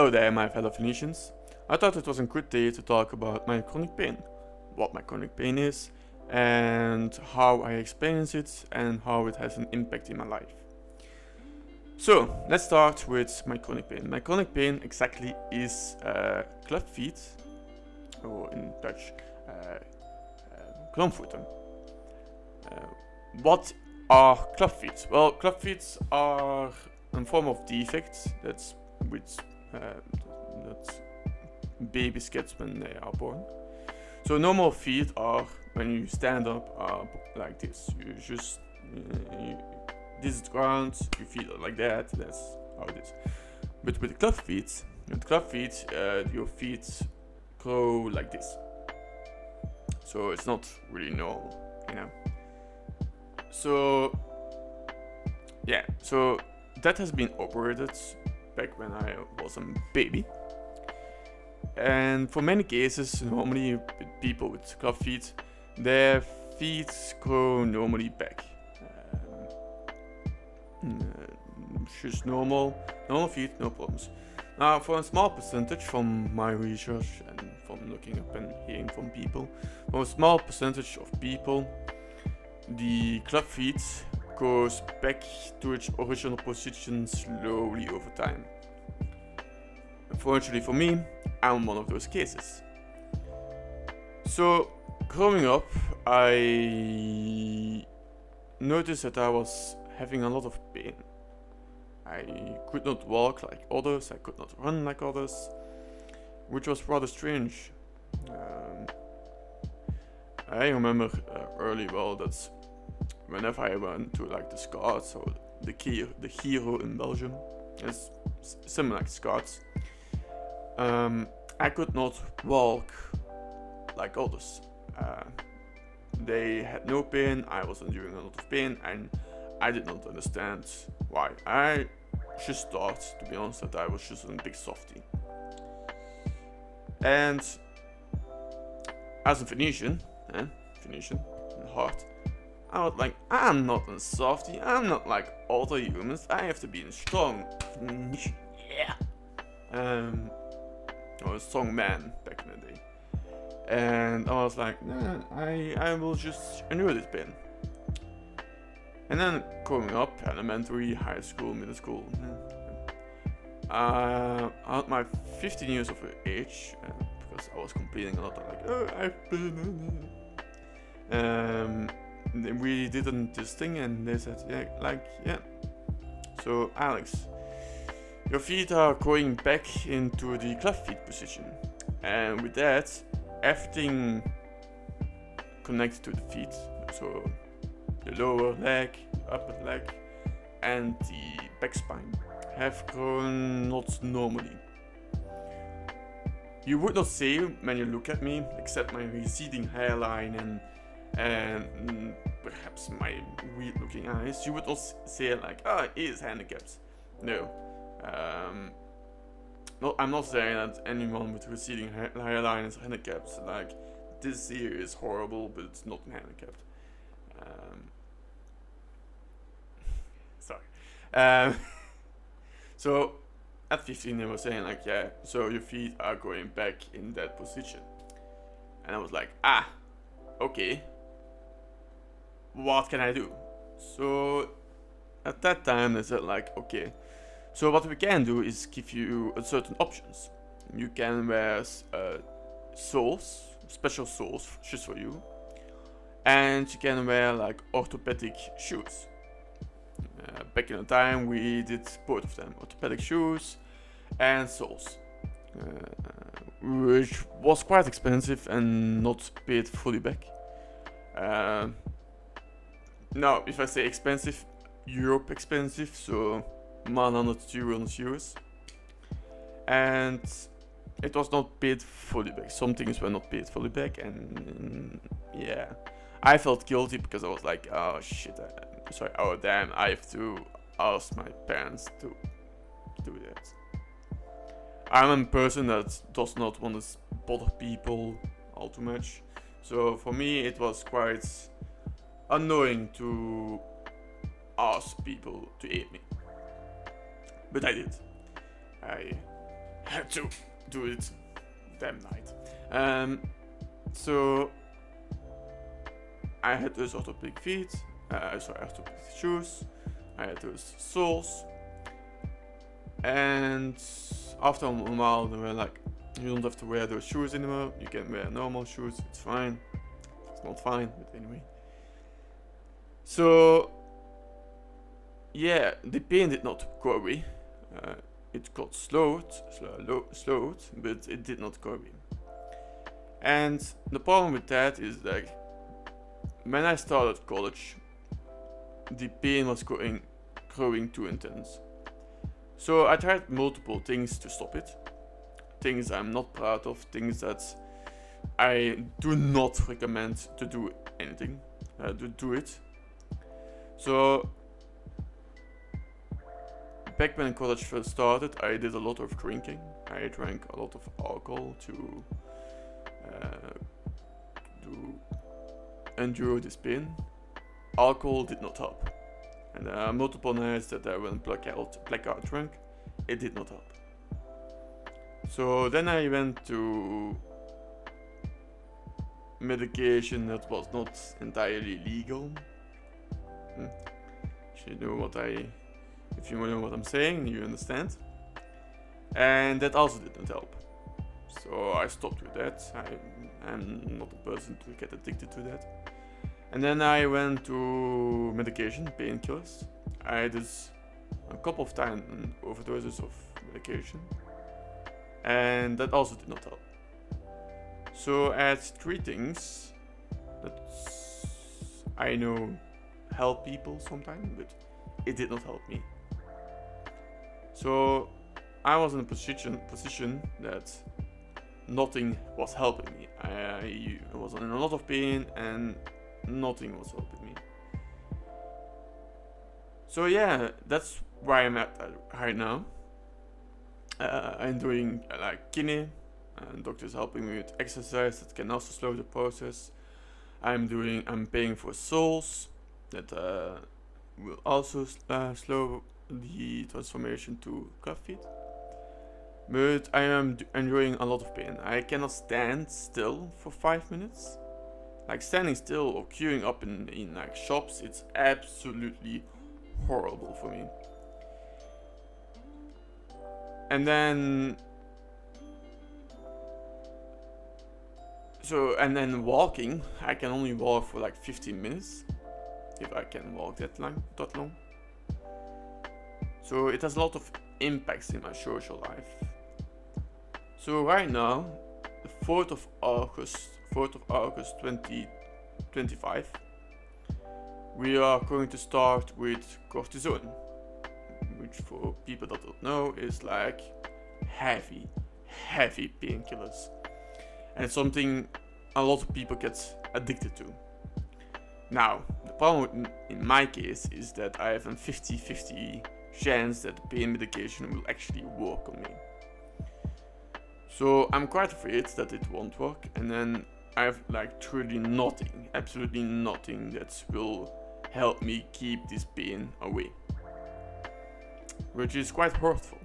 Hello there, my fellow Phoenicians. I thought it was a good day to talk about my chronic pain, what my chronic pain is, and how I experience it and how it has an impact in my life. So, let's start with my chronic pain. My chronic pain exactly is club feet, or in Dutch, kloonvoeten. What are club feet? Well, club feet are a form of defect that babies get when they are born. So normal feet are when you stand up are like this. You just this is the ground. Your feet are like that. That's how it is. But with club feet, your feet grow like this. So it's not really normal, you know. So yeah, so that has been operated back when I was a baby. And for many cases, normally people with club feet, their feet grow normally back. Just normal feet, no problems. Now, for a small percentage from my research and from looking up and hearing from people, for a small percentage of people, the club feet goes back to its original position slowly over time. Unfortunately for me, I'm one of those cases. So, growing up, I noticed that I was having a lot of pain. I could not walk like others, I could not run like others, which was rather strange. I remember early well that whenever I went to like the Scouts or the hero in Belgium, it's similar like Scouts. I could not walk like others. They had no pain, I was enduring a lot of pain, and I did not understand why. I just thought, to be honest, that I was just a big softie. And as a Phoenician in heart, I was like, I'm not a softie, I'm not like other humans, I have to be a strong Phoenician, yeah. Or a strong man back in the day. And I was like, nah, I will just endure this pain. And then growing up, elementary, high school, middle school, at my 15 years of age, because I was complaining a lot, like, oh, I've been. We did this thing, and they said, yeah. So Alex, your feet are going back into the club feet position, and with that, everything connected to the feet, so the lower leg, the upper leg, and the back spine have grown not normally. You would not say when you look at me, except my receding hairline and perhaps my weird looking eyes, you would not say like, oh, he is handicapped. No. I'm not saying that anyone with receding hairline is handicapped. Like, this here is horrible, but it's not handicapped. Sorry. So, at 15 they were saying like, yeah, so your feet are going back in that position. And I was like, okay. What can I do? So, at that time they said like, okay, so what we can do is give you certain options. You can wear soles, special soles just for you, and you can wear like orthopedic shoes. Back in the time we did both of them, orthopedic shoes and soles, which was quite expensive and not paid fully back. Now, if I say expensive, Europe expensive, so 100 euros, and it was not paid fully back. Some things were not paid fully back, and yeah, I felt guilty because I was like, oh shit, oh damn, I have to ask my parents to do that. I'm a person that does not want to bother people all too much, so for me it was quite annoying to ask people to aid me. But I did. I had to do it damn night. So I had those orthopedic feet, orthopedic shoes, I had those soles, and after a while they were like, you don't have to wear those shoes anymore, you can wear normal shoes, it's fine. It's not fine, but anyway. So yeah, the pain did not go away. It got slowed, but it did not go away. And the problem with that is that when I started college, the pain was growing too intense. So I tried multiple things to stop it. Things I'm not proud of, things that I do not recommend to do anything, to do it. So back when college first started, I did a lot of drinking. I drank a lot of alcohol to endure this pain. Alcohol did not help. And there are multiple nights that I went blackout drunk. It did not help. So then I went to medication that was not entirely legal. If you know what I'm saying, you understand. And that also did not help. So I stopped with that. I'm not a person to get addicted to that. And then I went to medication, painkillers. I did a couple of times overdoses of medication. And that also did not help. So I had 3 things that I know help people sometimes, but it did not help me. So I was in a position that nothing was helping me. I was in a lot of pain and nothing was helping me. So yeah, that's where I'm at right now. I'm doing like kine, and doctors helping me with exercise that can also slow the process. I'm paying for soles that will also slow the transformation to club feet. But I am enjoying a lot of pain. I cannot stand still for 5 minutes. Like standing still or queuing up in like shops, it's absolutely horrible for me. And then walking, I can only walk for like 15 minutes if I can walk that long. So it has a lot of impacts in my social life. So right now, the 4th of August 2025, we are going to start with cortisone, which for people that don't know is like heavy painkillers. And it's something a lot of people get addicted to. Now, the problem in my case is that I have a 50-50 chance that the pain medication will actually work on me. So I'm quite afraid that it won't work, and then I have like truly nothing, absolutely nothing that will help me keep this pain away. Which is quite hurtful,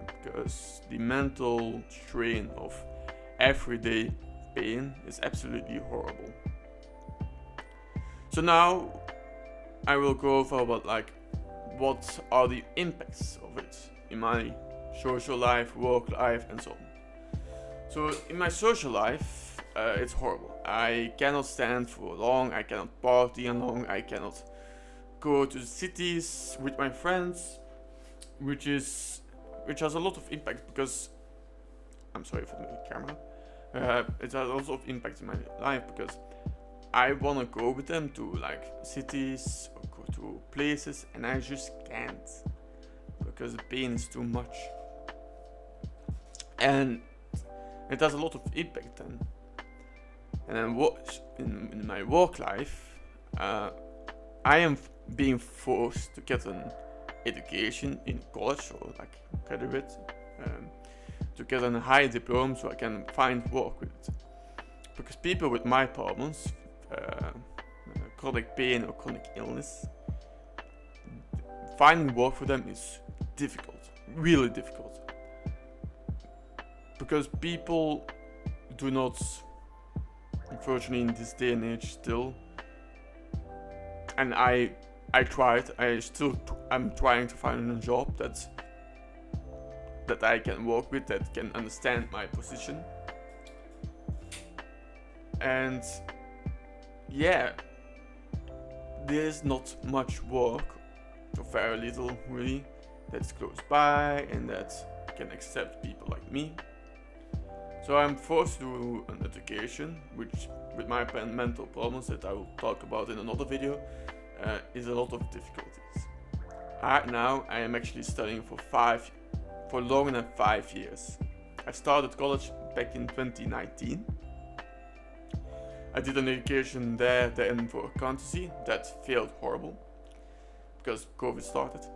because the mental strain of everyday pain is absolutely horrible. So now I will go over about like what are the impacts of it in my social life, work life, and so on. So in my social life, it's horrible. I cannot stand for long, I cannot party long, I cannot go to the cities with my friends, which has a lot of impact because I'm sorry for the camera. It has a lot of impact in my life because I wanna go with them to like cities or go to places, and I just can't because the pain is too much, and it has a lot of impact then. And then in my work life, I am being forced to get an education in college or like graduate, to get a high diploma so I can find work with it. Because people with my problems, chronic pain or chronic illness, finding work for them is difficult, really difficult. because people do not, unfortunately in this day and age still, and I tried, I'm trying to find a job that I can work with, that can understand my position. And yeah, there's not much work, or very little really, that's close by and that can accept people like me. So I'm forced to do an education, which with my mental problems that I will talk about in another video, is a lot of difficulties. Right now I am actually studying for longer than 5 years. I started college back in 2019. I did an education there then for accountancy. That failed horrible because COVID started.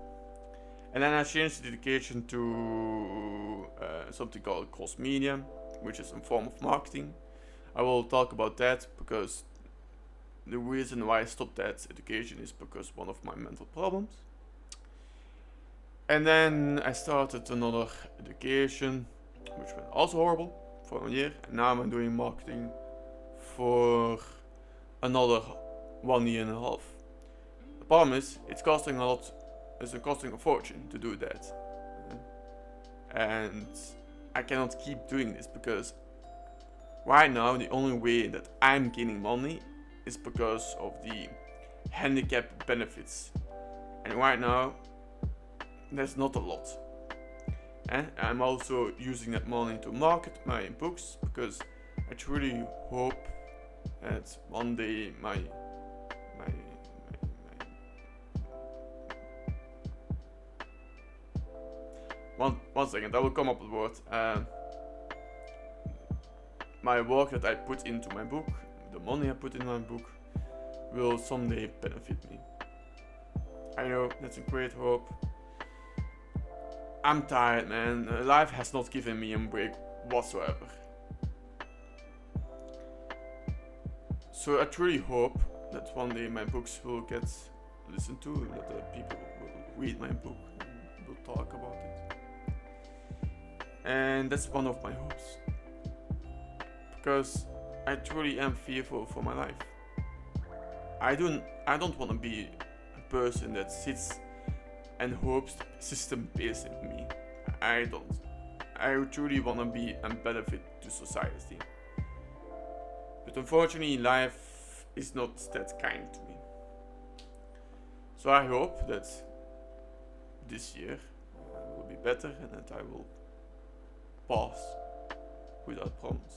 And then I changed the education to something called cross media, which is a form of marketing. I will talk about that because the reason why I stopped that education is because one of my mental problems. And then I started another education, which went also horrible for a year. And now I'm doing marketing for another 1 year and a half. The problem is, it's costing a fortune to do that. And I cannot keep doing this because right now the only way that I'm gaining money is because of the handicap benefits. And right now, there's not a lot. And I'm also using that money to market my books because I truly hope that one day one second, I will come up with words. My work that I put into my book, the money I put in my book, will someday benefit me. I know that's a great hope. I'm tired, man. Life has not given me a break whatsoever. So I truly hope that one day my books will get listened to, that people will read my book and will talk about it. And that's one of my hopes. Because I truly am fearful for my life. I don't want to be a person that sits and hopes the system pays me. I don't. I truly want to be a benefit to society. But unfortunately, life is not that kind to me. So I hope that this year will be better and that I will pass without problems.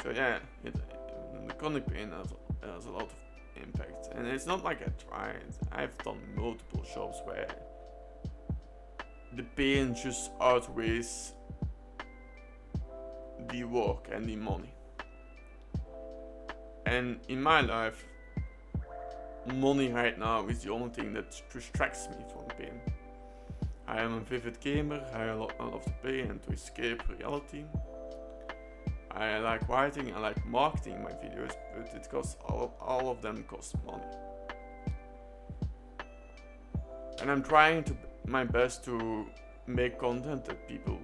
So yeah, the chronic pain has a lot of impact, and it's not like I tried. I've done multiple jobs where the pain just outweighs the work and the money. And in my life, money right now is the only thing that distracts me from pain. I am a vivid gamer. I love to play and to escape reality. I like writing, I like marketing my videos, but it costs all of them cost money. And I'm trying my best to make content that people,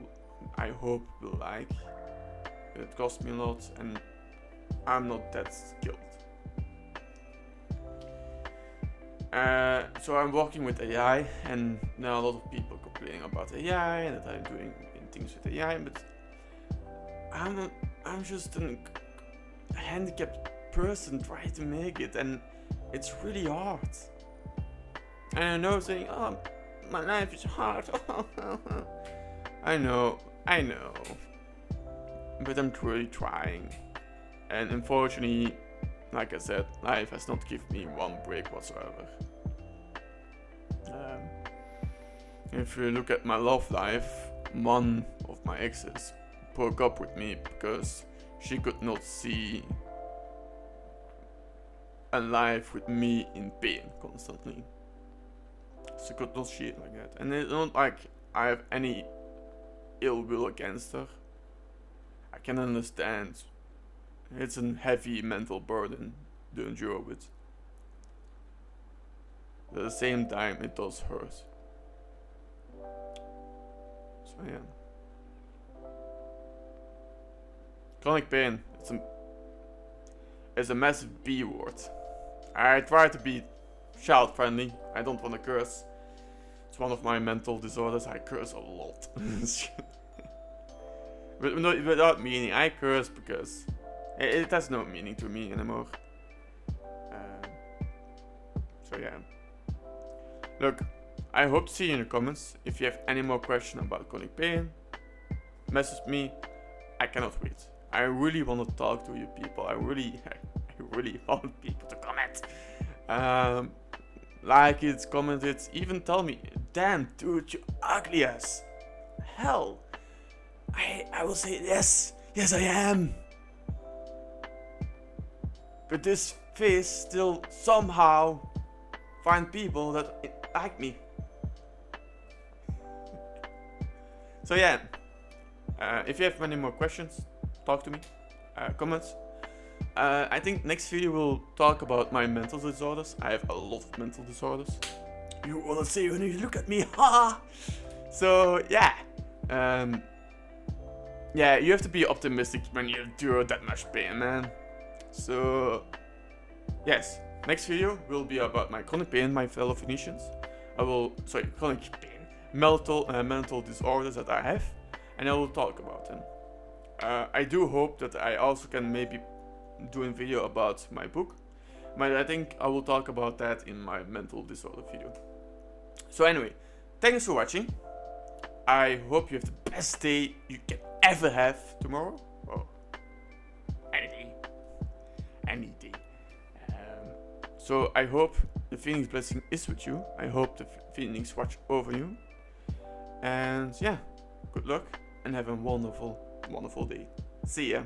I hope, will like. It costs me a lot, and I'm not that skilled. So I'm working with AI, and there are a lot of people complaining about AI and that I'm doing things with AI, but I'm just a handicapped person trying to make it, and it's really hard. And I know saying, oh, my life is hard. I know. But I'm truly trying. And unfortunately, like I said, life has not given me one break whatsoever. If you look at my love life, one of my exes broke up with me because she could not see a life with me in pain constantly. She could not see it like that. And it's not like I have any ill will against her. I can understand. It's a heavy mental burden to endure with. At the same time, it does hurt. So yeah. Chronic pain. It's a massive B word. I try to be child friendly. I don't want to curse. It's one of my mental disorders. I curse a lot. But without meaning. I curse because it has no meaning to me anymore. So yeah. Look, I hope to see you in the comments. If you have any more questions about chronic pain, message me. I cannot wait. I really want to talk to you people. I really want people to comment. Like it, comment it, even tell me, damn dude, you ugly as hell. I will say yes, I am. But this face still somehow find people that like me. So yeah, if you have any more questions, talk to me, comments. I think next video we'll talk about my mental disorders. I have a lot of mental disorders. You wanna say when you look at me, haha. So yeah, yeah, you have to be optimistic when you endure that much pain, man. So yes, next video will be about my chronic pain, my fellow Phoenicians. Chronic pain, mental disorders that I have, and I will talk about them. I do hope that I also can maybe do a video about my book, but I think I will talk about that in my mental disorder video. So anyway, thanks for watching. I hope you have the best day you can ever have tomorrow, or any day. So I hope the Phoenix blessing is with you. I hope the Phoenix watch over you. And yeah, good luck and have a wonderful day. See ya.